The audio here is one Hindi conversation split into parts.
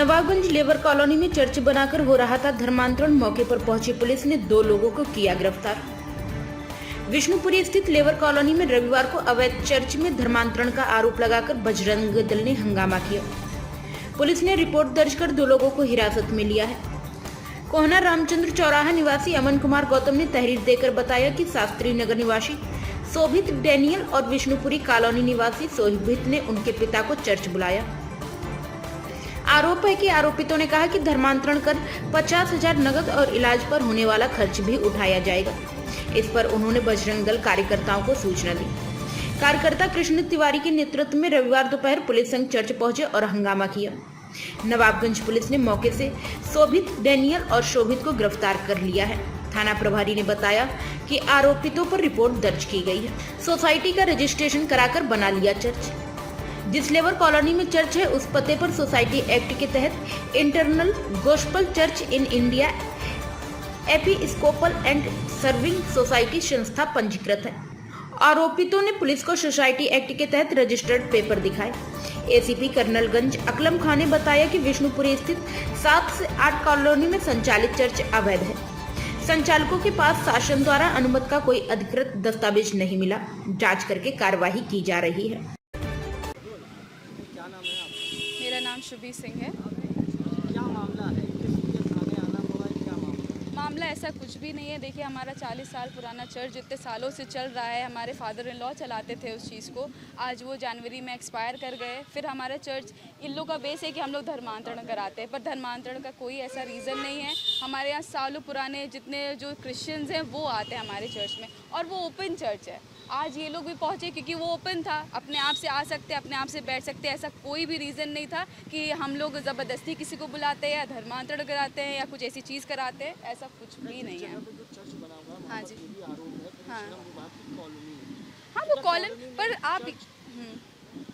नवाबगंज लेबर कॉलोनी में चर्च बनाकर हो रहा था धर्मांतरण। मौके पर पहुंची पुलिस ने 2 लोगों को किया गिरफ्तार। विष्णुपुरी स्थित लेबर कॉलोनी में रविवार को अवैध चर्च में धर्मांतरण का आरोप लगाकर बजरंग दल ने हंगामा किया। पुलिस ने रिपोर्ट दर्ज कर 2 लोगों को हिरासत में लिया है। कोहना रामचंद्र चौराहा निवासी अमन कुमार गौतम ने तहरीर देकर बताया कि शास्त्री नगर निवासी शोभित डैनियल और विष्णुपुरी कॉलोनी निवासी शोभित ने उनके पिता को चर्च बुलाया। आरोप है कि आरोपितों ने कहा कि धर्मांतरण कर 50,000 नगद और इलाज पर होने वाला खर्च भी उठाया जाएगा। इस पर उन्होंने बजरंग दल कार्यकर्ताओं को सूचना दी। कार्यकर्ता कृष्ण तिवारी के नेतृत्व में रविवार दोपहर पुलिस संग चर्च पहुंचे और हंगामा किया। नवाबगंज पुलिस ने मौके से शोभित डैनियल और शोभित को गिरफ्तार कर लिया है। थाना प्रभारी ने बताया कि आरोपितों पर रिपोर्ट दर्ज की गई है। सोसाइटी का रजिस्ट्रेशन कराकर बना लिया चर्च। जिस लेबर कॉलोनी में चर्च है उस पते पर सोसाइटी एक्ट के तहत internal gospel church in India Episcopal and serving society संस्था पंजीकृत है। आरोपितों ने पुलिस को सोसाइटी एक्ट के तहत रजिस्टर्ड पेपर दिखाए। एसीपी कर्नलगंज अकलम खान ने बताया कि विष्णुपुरी स्थित 7 से 8 कॉलोनी में संचालित चर्च अवैध है। संचालकों के पास शासन द्वारा अनुमति का कोई अधिकृत दस्तावेज नहीं मिला। जांच करके कार्यवाही की जा रही है। मेरा नाम शुभी सिंह है। क्या मामला है? किस थाने आना हुआ है? क्या मामला ऐसा कुछ भी नहीं है। देखिए, हमारा 40 साल पुराना चर्च जितने सालों से चल रहा है, हमारे फादर इन लॉ चलाते थे उस चीज़ को। आज वो जनवरी में एक्सपायर कर गए। फिर हमारा चर्च इन लोग का बेस है कि हम लोग धर्मांतरण कराते हैं, पर धर्मांतरण का कोई ऐसा रीज़न नहीं है। हमारे यहाँ सालों पुराने जितने जो क्रिश्चियंस हैं वो आते हैं हमारे चर्च में, और वो ओपन चर्च है। आज ये लोग भी पहुँचे क्योंकि वो ओपन था, अपने आप से आ सकते, अपने आप से बैठ सकते। ऐसा कोई भी रीज़न नहीं था कि हम लोग ज़बरदस्ती किसी को बुलाते हैं या धर्मांतरण कराते हैं या कुछ ऐसी चीज़ कराते हैं। ऐसा कुछ भी नहीं है। हाँ जी, हाँ हाँ, वो कॉलोनी पर आप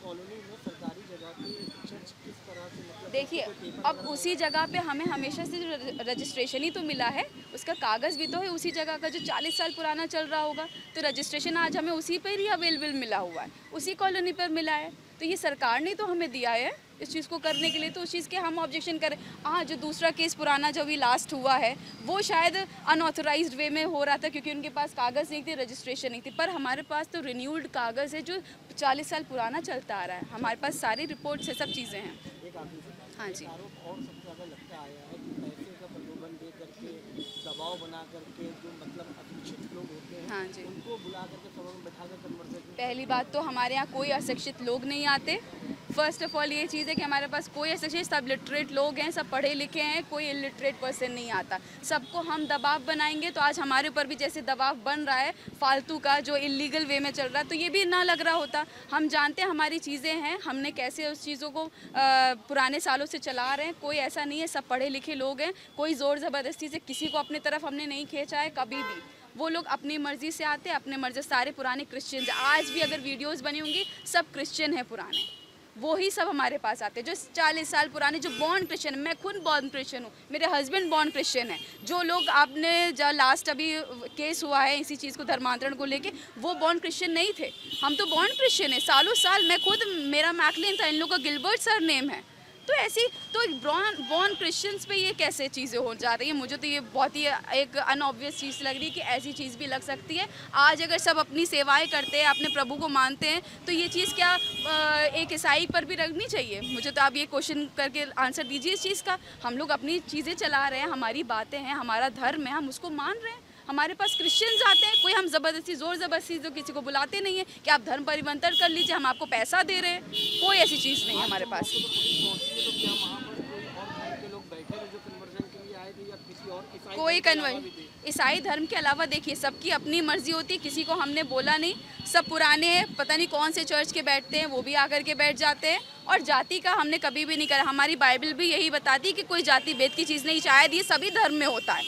कॉलोनी में सरकारी जगह पे चर्च किस तरह से मतलब देखिए, अब उसी जगह पे हमें हमेशा से जो रजिस्ट्रेशन ही तो मिला है, उसका कागज़ भी तो है उसी जगह का जो 40 साल पुराना चल रहा होगा। तो रजिस्ट्रेशन आज हमें उसी पर ही अवेलेबल मिला हुआ है, उसी कॉलोनी पर मिला है। तो ये सरकार ने तो हमें दिया है इस चीज़ को करने के लिए, तो उस चीज़ के हम ऑब्जेक्शन करें। हाँ, जो दूसरा केस पुराना जो भी लास्ट हुआ है वो शायद अनऑथराइज्ड वे में हो रहा था क्योंकि उनके पास कागज़ नहीं थे, रजिस्ट्रेशन नहीं थी। पर हमारे पास तो रिन्यूल्ड कागज़ है जो 40 साल पुराना चलता आ रहा है। हमारे पास सारी रिपोर्ट्स है, सब चीज़ें हैं। हाँ जी, आरोप और सबसे ज़्यादा लगता आया है कि पैसे का प्रलोभन दे करके, दबाव बना करके जो मतलब अशिक्षित लोग होते हैं, हाँ जी। उनको बुला करके सभा में बैठा कर कन्वर्सेशन। पहली बात तो हमारे यहाँ कोई अशिक्षित लोग नहीं आते। फर्स्ट ऑफ ऑल ये चीज़ है कि हमारे पास कोई अशिक्षित, सब लिटरेट लोग हैं, सब पढ़े लिखे हैं, कोई इलिटरेट पर्सन नहीं आता। सबको हम दबाव बनाएंगे तो आज हमारे ऊपर भी जैसे दबाव बन रहा है फालतू का जो इलीगल वे में चल रहा है, तो ये भी ना लग रहा होता। हम जानते हैं हमारी चीज़ें हैं, हमने कैसे उस चीज़ों को पुराने सालों से चला रहे हैं। कोई ऐसा नहीं है, सब पढ़े लिखे लोग हैं। कोई ज़ोर ज़बरदस्ती से किसी को अपनी तरफ हमने नहीं खींचा है कभी भी। वो लोग अपनी मर्ज़ी से आते हैं, अपने मर्ज़ी। सारे पुराने क्रिश्चियन आज भी अगर वीडियोस बनी होंगी सब क्रिश्चियन हैं पुराने, वो ही सब हमारे पास आते हैं जो 40 साल पुराने, जो बॉर्न क्रिश्चियन है। मैं खुद बॉर्न क्रिश्चियन हूँ, मेरे हस्बैंड बॉर्न क्रिश्चियन है। जो लोग आपने जो लास्ट अभी केस हुआ है इसी चीज़ को धर्मांतरण को लेके, वो बॉर्न क्रिश्चियन नहीं थे। हम तो बॉर्न क्रिश्चियन है सालों साल। मैं खुद, मेरा मैकलिन था, इन लोगों का गिलबर्ट सर नेम है। तो ऐसी तो बॉर्न क्रिश्चियंस पे ये कैसे चीज़ें हो जा रही है? मुझे तो ये बहुत ही एक अनऑब्वियस चीज़ लग रही है कि ऐसी चीज़ भी लग सकती है। आज अगर सब अपनी सेवाएं करते हैं, अपने प्रभु को मानते हैं, तो ये चीज़ क्या एक ईसाई पर भी रखनी चाहिए? मुझे तो आप ये क्वेश्चन करके आंसर दीजिए इस चीज़ का। हम लोग अपनी चीज़ें चला रहे हैं, हमारी बातें हैं, हमारा धर्म है, हम उसको मान रहे हैं। हमारे पास क्रिश्चियंस आते हैं, कोई हम ज़बरदस्ती ज़ोर ज़बरदस्ती तो किसी को बुलाते नहीं है कि आप धर्म परिवर्तन कर लीजिए, हम आपको पैसा दे रहे हैं। कोई ऐसी चीज़ नहीं है हमारे पास। कोई ईसाई धर्म के अलावा देखिए सबकी अपनी मर्जी होती है, किसी को हमने बोला नहीं। सब पुराने हैं, पता नहीं कौन से चर्च के बैठते हैं, वो भी आकर के बैठ जाते हैं। और जाति का हमने कभी भी नहीं करा। हमारी बाइबल भी यही बताती है कि कोई जाति भेद की चीज़ नहीं। शायद ये सभी धर्म में होता है,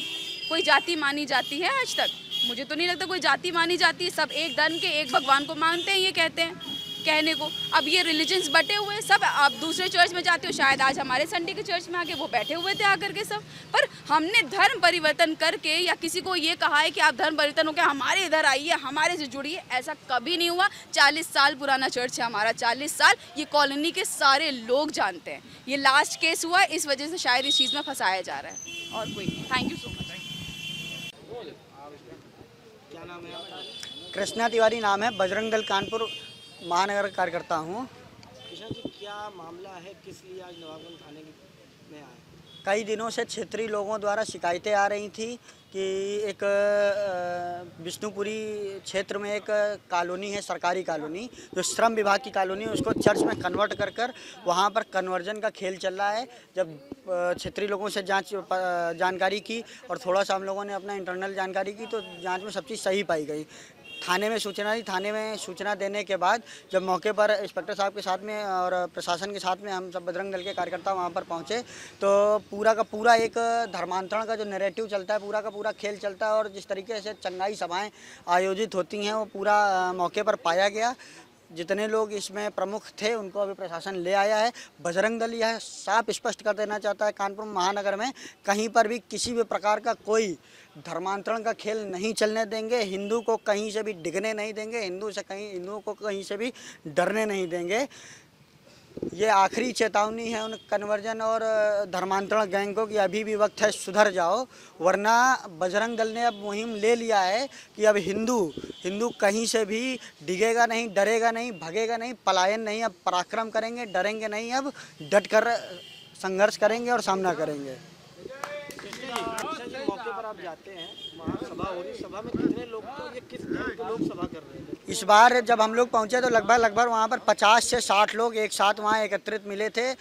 कोई जाति मानी जाती है आज तक? मुझे तो नहीं लगता कोई जाति मानी जाती है। सब एक धर्म के एक भगवान को मानते हैं, ये कहते हैं। कहने को। अब ये रिलीजन्स बटे हुए हैं सब, आप दूसरे चर्च में जाते हो, शायद आज हमारे संडे के चर्च में आके वो बैठे हुए थे आकर के सब, पर हमने धर्म परिवर्तन करके या किसी को ये कहा है कि आप धर्म परिवर्तन होकर हमारे इधर आइए, हमारे से जुड़िए, ऐसा कभी नहीं हुआ। 40 साल पुराना चर्च है हमारा, 40 साल, ये कॉलोनी के सारे लोग जानते हैं। ये लास्ट केस हुआ, इस वजह से शायद इस चीज़ में फंसाया जा रहा है और कोई नहीं। Thank you so much. क्या नाम है आपका? कृष्णा तिवारी नाम है, बजरंग दल कानपुर महानगर कार्यकर्ता हूँ। किशन जी, क्या मामला है, किस लिए आज नवाबगंज थाने में आए? कई दिनों से क्षेत्रीय लोगों द्वारा शिकायतें आ रही थी कि एक विष्णुपुरी क्षेत्र में एक कॉलोनी है, सरकारी कॉलोनी, जो श्रम विभाग की कॉलोनी है, उसको चर्च में कन्वर्ट कर कर वहाँ पर कन्वर्जन का खेल चल रहा है। जब क्षेत्रीय लोगों से जानकारी की और थोड़ा सा हम लोगों ने अपना इंटरनल जानकारी की तो जांच में सब चीज़ सही पाई गई। थाने में सूचना दी, थाने में सूचना देने के बाद जब मौके पर इंस्पेक्टर साहब के साथ में और प्रशासन के साथ में हम सब बजरंग दल के कार्यकर्ता वहाँ पर पहुँचे तो पूरा का पूरा एक धर्मांतरण का जो नैरेटिव चलता है, पूरा का पूरा खेल चलता है और जिस तरीके से चंगाई सभाएं आयोजित होती हैं वो पूरा मौके पर पाया गया। जितने लोग इसमें प्रमुख थे उनको अभी प्रशासन ले आया है। बजरंग दल यह साफ स्पष्ट कर देना चाहता है कानपुर महानगर में कहीं पर भी किसी भी प्रकार का कोई धर्मांतरण का खेल नहीं चलने देंगे। हिंदू को कहीं से भी डिगने नहीं देंगे, हिंदुओं को कहीं से भी डरने नहीं देंगे। ये आखिरी चेतावनी है उन कन्वर्जन और धर्मांतरण गैंग को कि अभी भी वक्त है, सुधर जाओ, वरना बजरंग दल ने अब मुहिम ले लिया है कि अब हिंदू कहीं से भी डिगेगा नहीं, डरेगा नहीं, भगेगा नहीं, पलायन नहीं, अब पराक्रम करेंगे, डरेंगे नहीं, अब डट कर संघर्ष करेंगे और सामना करेंगे। किशन जी, मौके पर आप जाते हैं, वहाँ सभा हो रही, सभा में कितने लोग, तो ये किस धर्म के लोग सभा कर रहे थे? इस बार जब हम लोग पहुंचे तो लगभग वहाँ पर 50 से 60 लोग एक साथ वहाँ एकत्रित मिले थे।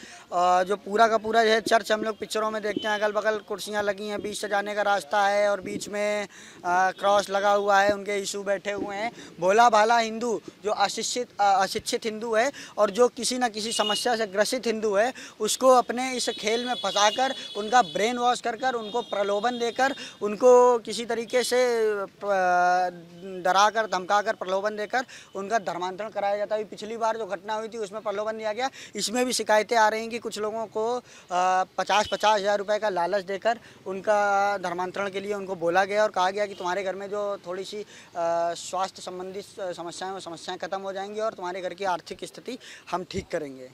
जो पूरा का पूरा जो है चर्च हम लोग पिक्चरों में देखते हैं, अगल बगल कुर्सियाँ लगी हैं, बीच से जाने का रास्ता है और बीच में क्रॉस लगा हुआ है, उनके यीशु बैठे हुए हैं। भोला भाला हिंदू जो अशिक्षित हिंदू है और जो किसी न किसी समस्या से ग्रसित हिंदू है उसको अपने इस खेल में फंसाकर उनका ब्रेन वॉश कर उनको प्रलोभन देकर उनको किसी तरीके से डरा कर धमका कर प्रलोभन देकर उनका धर्मांतरण कराया जाता है। पिछली बार जो घटना हुई थी उसमें प्रलोभन दिया गया। इसमें भी शिकायतें आ रही हैं कि कुछ लोगों को 50-50 हज़ार रुपये का लालच देकर उनका धर्मांतरण के लिए उनको बोला गया और कहा गया कि तुम्हारे घर में जो थोड़ी सी स्वास्थ्य संबंधित समस्याएं वो समस्याएं खत्म हो जाएंगी और तुम्हारे घर की आर्थिक स्थिति हम ठीक करेंगे।